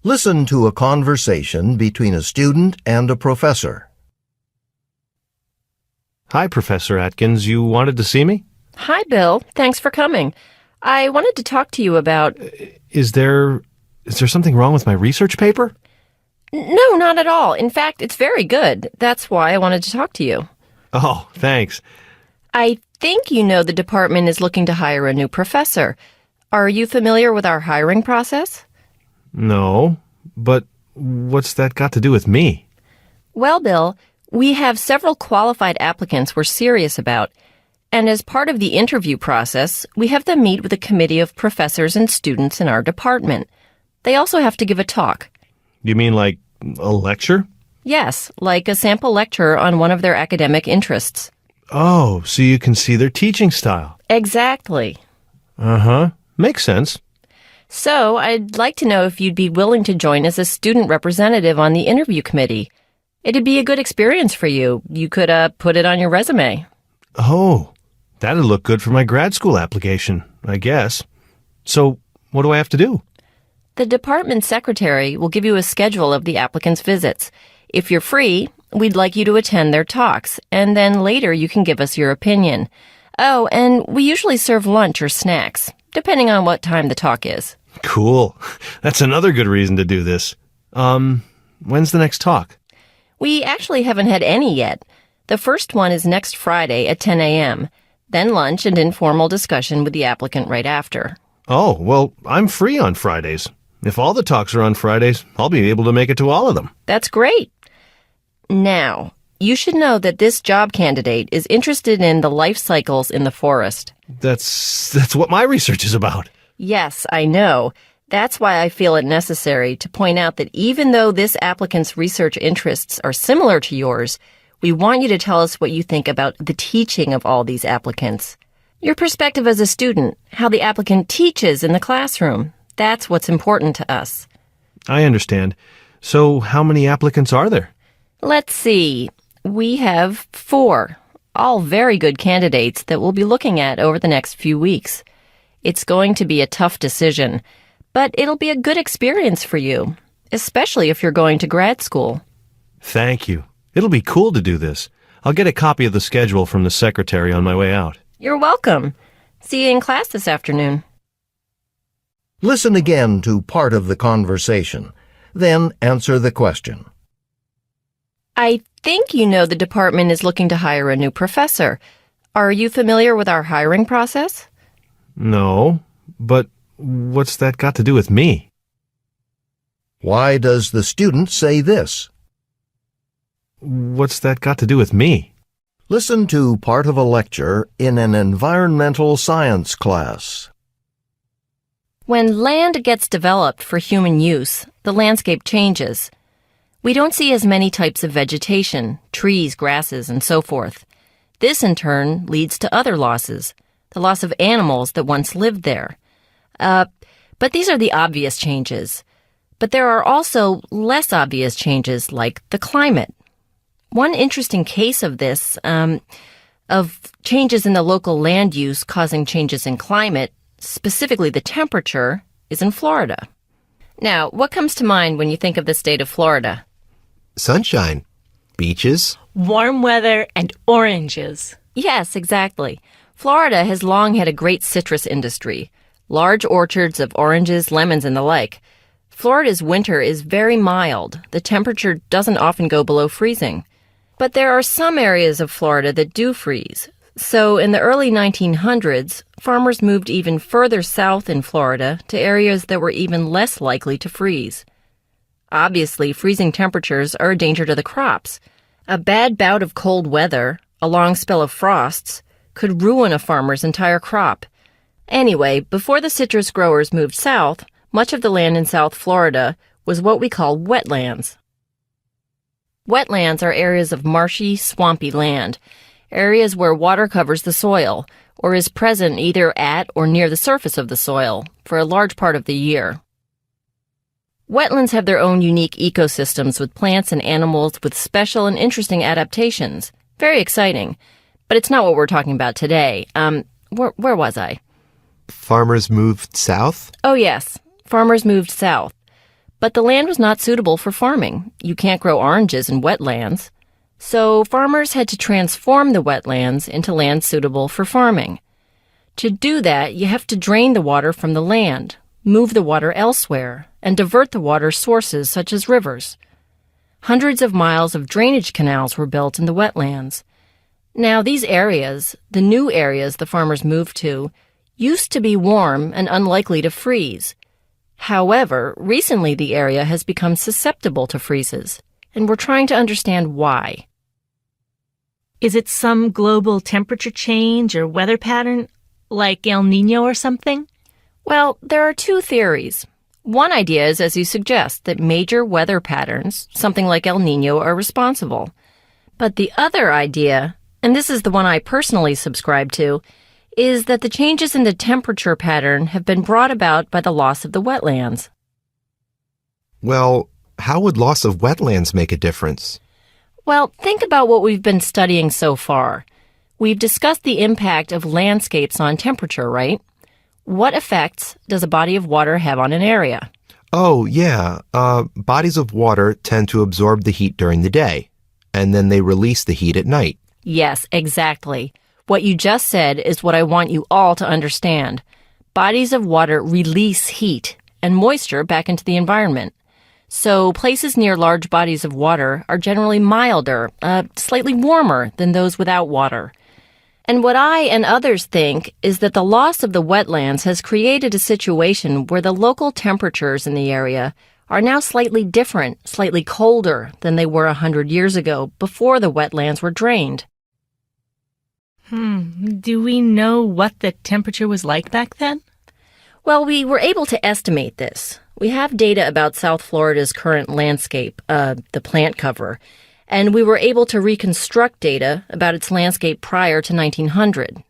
Listen to a conversation between a student and a professor. Hi, Professor Atkins. You wanted to see me? Hi, Bill. Thanks for coming. I wanted to talk to you about... Is there something wrong with my research paper? No, not at all. In fact, it's very good. That's why I wanted to talk to you. Oh, thanks. I think you know the department is looking to hire a new professor. Are you familiar with our hiring process? No, but what's that got to do with me? Well, Bill, we have several qualified applicants we're serious about, and as part of the interview process, we have them meet with a committee of professors and students in our department. They also have to give a talk. You mean like a lecture? Yes, like a sample lecture on one of their academic interests. Oh, so you can see their teaching style. Exactly. Uh-huh. Makes sense. So, I'd like to know if you'd be willing to join as a student representative on the interview committee. It'd be a good experience for you. You could put it on your resume. Oh, that'd look good for my grad school application, I guess. So, what do I have to do? The department secretary will give you a schedule of the applicants' visits. If you're free, we'd like you to attend their talks, and then later you can give us your opinion. Oh, and we usually serve lunch or snacks, depending on what time the talk is. Cool. That's another good reason to do this. When's the next talk? We actually haven't had any yet. The first one is next Friday at 10 a.m., then lunch and informal discussion with the applicant right after. Oh, well, I'm free on Fridays. If all the talks are on Fridays, I'll be able to make it to all of them. That's great. Now, you should know that this job candidate is interested in the life cycles in the forest. That's what my research is about. Yes, I know. That's why I feel it necessary to point out that even though this applicant's research interests are similar to yours, we want you to tell us what you think about the teaching of all these applicants. Your perspective as a student, how the applicant teaches in the classroom. That's what's important to us. I understand. So how many applicants are there? Let's see. We have 4, all very good candidates that we'll be looking at over the next few weeks. It's going to be a tough decision, but it'll be a good experience for you, especially if you're going to grad school. Thank you. It'll be cool to do this. I'll get a copy of the schedule from the secretary on my way out. You're welcome. See you in class this afternoon. Listen again to part of the conversation, then answer the question. I think you know the department is looking to hire a new professor. Are you familiar with our hiring process? No, but what's that got to do with me? Why does the student say this? What's that got to do with me? Listen to part of a lecture in an environmental science class. When land gets developed for human use, the landscape changes. We don't see as many types of vegetation, trees, grasses, and so forth. This, in turn, leads to other losses, the loss of animals that once lived there. But these are the obvious changes. But there are also less obvious changes, like the climate. One interesting case of this, of changes in the local land use causing changes in climate, specifically the temperature, is in Florida. Now, what comes to mind when you think of the state of Florida? Sunshine, beaches, warm weather, and oranges. Yes, exactly. Florida has long had a great citrus industry, large orchards of oranges, lemons, and the like. Florida's winter is very mild. The temperature doesn't often go below freezing. But there are some areas of Florida that do freeze. So in the early 1900s, farmers moved even further south in Florida to areas that were even less likely to freeze. Obviously, freezing temperatures are a danger to the crops. A bad bout of cold weather, a long spell of frosts, could ruin a farmer's entire crop. Anyway, before the citrus growers moved south, much of the land in South Florida was what we call wetlands. Wetlands are areas of marshy, swampy land, areas where water covers the soil or is present either at or near the surface of the soil for a large part of the year. Wetlands have their own unique ecosystems with plants and animals with special and interesting adaptations. Very exciting. But it's not what we're talking about today. Where was I? farmers moved south? Oh, yes. Farmers moved south. But the land was not suitable for farming. You can't grow oranges in wetlands. So farmers had to transform the wetlands into land suitable for farming. To do that, you have to drain the water from the land, move the water elsewhere, and divert the water sources such as rivers. Hundreds of miles of drainage canals were built in the wetlands. Now, these areas, the new areas the farmers moved to, used to be warm and unlikely to freeze. However, recently the area has become susceptible to freezes, and we're trying to understand why. Is it some global temperature change or weather pattern, like El Nino or something? Well, there are two theories. One idea is, as you suggest, that major weather patterns, something like El Nino, are responsible. But the other idea, and this is the one I personally subscribe to, is that the changes in the temperature pattern have been brought about by the loss of the wetlands. Well, how would loss of wetlands make a difference? Well, think about what we've been studying so far. We've discussed the impact of landscapes on temperature, right? What effects does a body of water have on an area? Oh, yeah. Bodies of water tend to absorb the heat during the day, and then they release the heat at night. Yes, exactly. What you just said is what I want you all to understand. Bodies of water release heat and moisture back into the environment. So places near large bodies of water are generally milder, slightly warmer than those without water. And what I and others think is that the loss of the wetlands has created a situation where the local temperatures in the area are now slightly different, slightly colder than they were 100 years ago before the wetlands were drained. Do we know what the temperature was like back then? Well, we were able to estimate this. We have data about South Florida's current landscape, the plant cover, and we were able to reconstruct data about its landscape prior to 1900.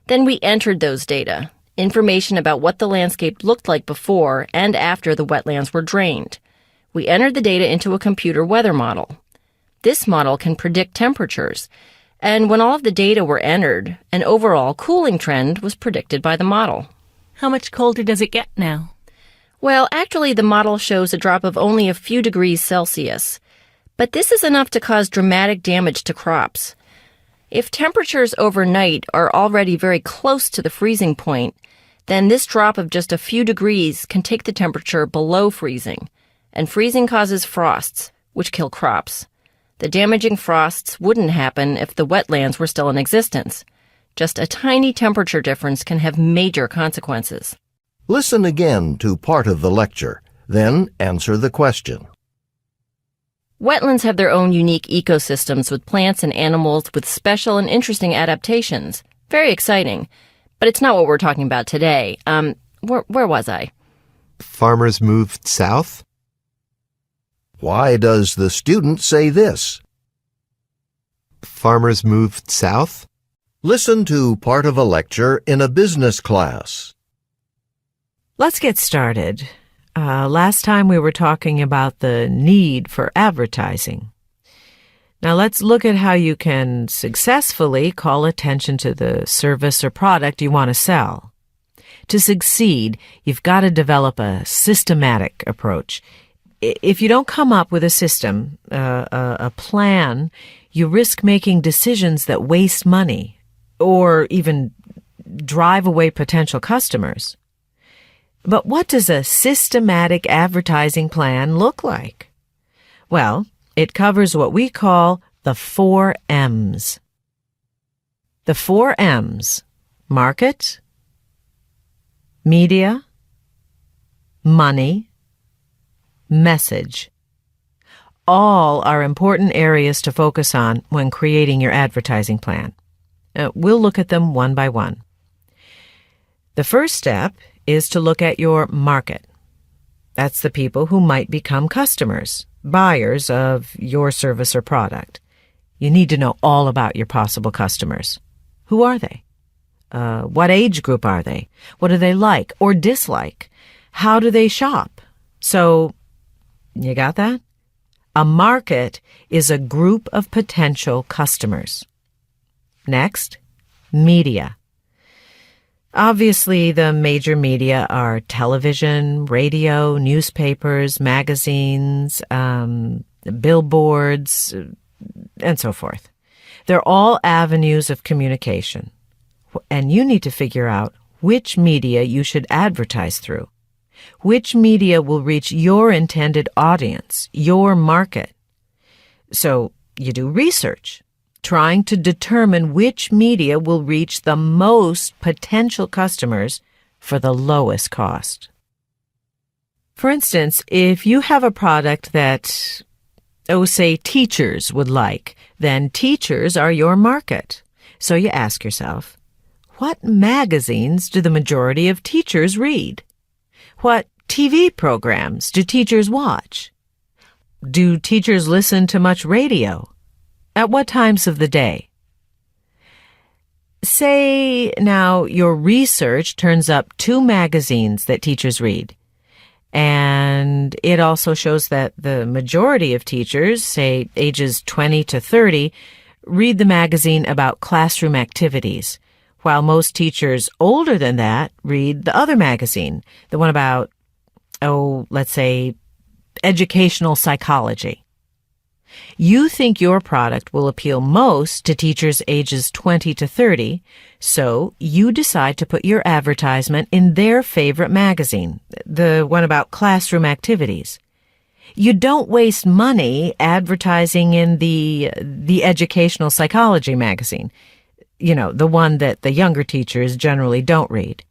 Then we entered those data, information about what the landscape looked like before and after the wetlands were drained. We entered the data into a computer weather model. This model can predict temperatures, and when all of the data were entered, an overall cooling trend was predicted by the model. How much colder does it get now? Well, actually, the model shows a drop of only a few degrees Celsius. But this is enough to cause dramatic damage to crops. If temperatures overnight are already very close to the freezing point, then this drop of just a few degrees can take the temperature below freezing. And freezing causes frosts, which kill crops. The damaging frosts wouldn't happen if the wetlands were still in existence. Just a tiny temperature difference can have major consequences. Listen again to part of the lecture, then answer the question. Wetlands have their own unique ecosystems with plants and animals with special and interesting adaptations. Very exciting. But it's not what we're talking about today. Where was I? Farmers moved south? Why does the student say this? Farmers moved south? Listen to part of a lecture in a business class. Let's get started. Last time we were talking about the need for advertising. Now let's look at how you can successfully call attention to the service or product you want to sell. To succeed, you've got to develop a systematic approach. If you don't come up with a system, a plan, you risk making decisions that waste money or even drive away potential customers. But what does a systematic advertising plan look like? Well, it covers what we call the 4 M's. The 4 M's: market, media, money, message. All are important areas to focus on when creating your advertising plan. We'll look at them one by one. The first step is to look at your market. That's the people who might become customers, buyers of your service or product. You need to know all about your possible customers. Who are they? What age group are they? What do they like or dislike? How do they shop? So, you got that? A market is a group of potential customers. Next, media. Obviously, the major media are television, radio, newspapers, magazines, billboards, and so forth. They're all avenues of communication. And you need to figure out which media you should advertise through. Which media will reach your intended audience, your market. So you do research, trying to determine which media will reach the most potential customers for the lowest cost. For instance, if you have a product that, say, teachers would like, then teachers are your market. So you ask yourself, what magazines do the majority of teachers read? What TV programs do teachers watch? Do teachers listen to much radio? At what times of the day? Say now your research turns up 2 magazines that teachers read, and it also shows that the majority of teachers, say ages 20 to 30, read the magazine about classroom activities, while most teachers older than that read the other magazine, the one about, let's say, educational psychology. You think your product will appeal most to teachers ages 20 to 30, so you decide to put your advertisement in their favorite magazine, the one about classroom activities. You don't waste money advertising in the educational psychology magazine, the one that the younger teachers generally don't read.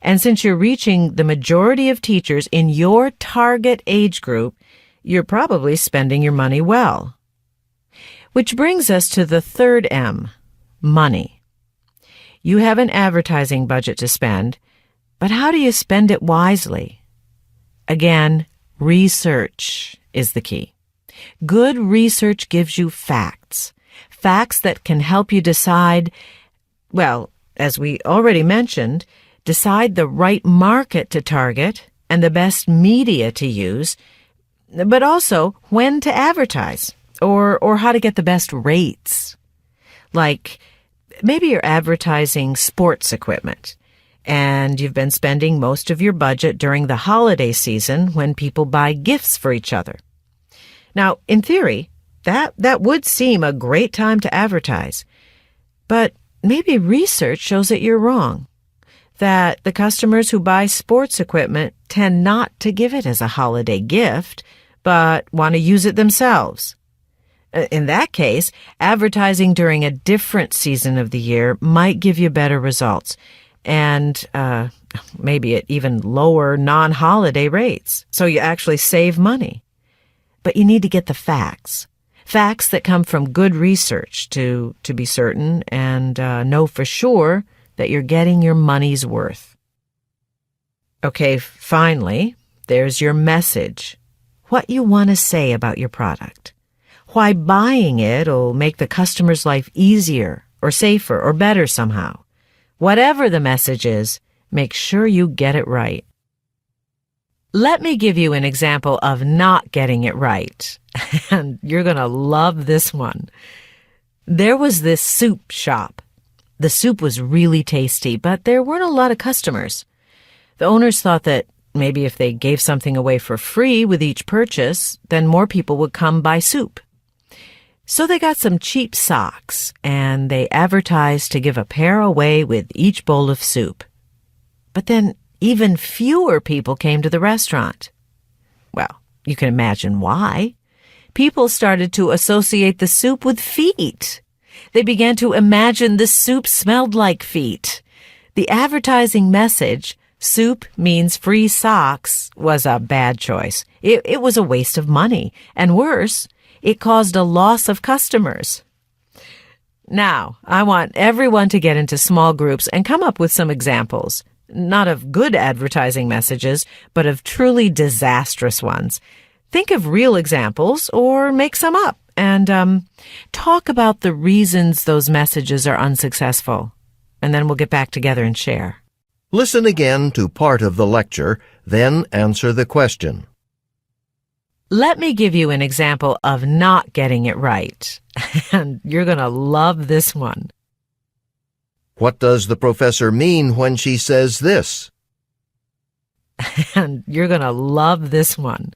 And since you're reaching the majority of teachers in your target age group, you're probably spending your money well. Which brings us to the third M, money. You have an advertising budget to spend, but how do you spend it wisely? Again, research is the key. Good research gives you facts that can help you decide, as we already mentioned, decide the right market to target and the best media to use, but also when to advertise or how to get the best rates. Like maybe you're advertising sports equipment and you've been spending most of your budget during the holiday season when people buy gifts for each other. Now, in theory, that would seem a great time to advertise, but maybe research shows that you're wrong. That the customers who buy sports equipment tend not to give it as a holiday gift, but want to use it themselves. In that case, advertising during a different season of the year might give you better results, and maybe at even lower non-holiday rates, so you actually save money. But you need to get the facts that come from good research to be certain and know for sure that you're getting your money's worth. Okay, finally, there's your message. What you want to say about your product. Why buying it'll make the customer's life easier or safer or better somehow. Whatever the message is, make sure you get it right. Let me give you an example of not getting it right, and you're going to love this one. There was this soup shop. The soup was really tasty, but there weren't a lot of customers. The owners thought that maybe if they gave something away for free with each purchase, then more people would come buy soup. So they got some cheap socks, and they advertised to give a pair away with each bowl of soup. But then even fewer people came to the restaurant. Well, you can imagine why. People started to associate the soup with feet. They began to imagine the soup smelled like feet. The advertising message, soup means free socks, was a bad choice. It was a waste of money. And worse, it caused a loss of customers. Now, I want everyone to get into small groups and come up with some examples. Not of good advertising messages, but of truly disastrous ones. Think of real examples or make some up and talk about the reasons those messages are unsuccessful. And then we'll get back together and share. Listen again to part of the lecture, then answer the question. Let me give you an example of not getting it right. And you're going to love this one. What does the professor mean when she says this? And you're going to love this one.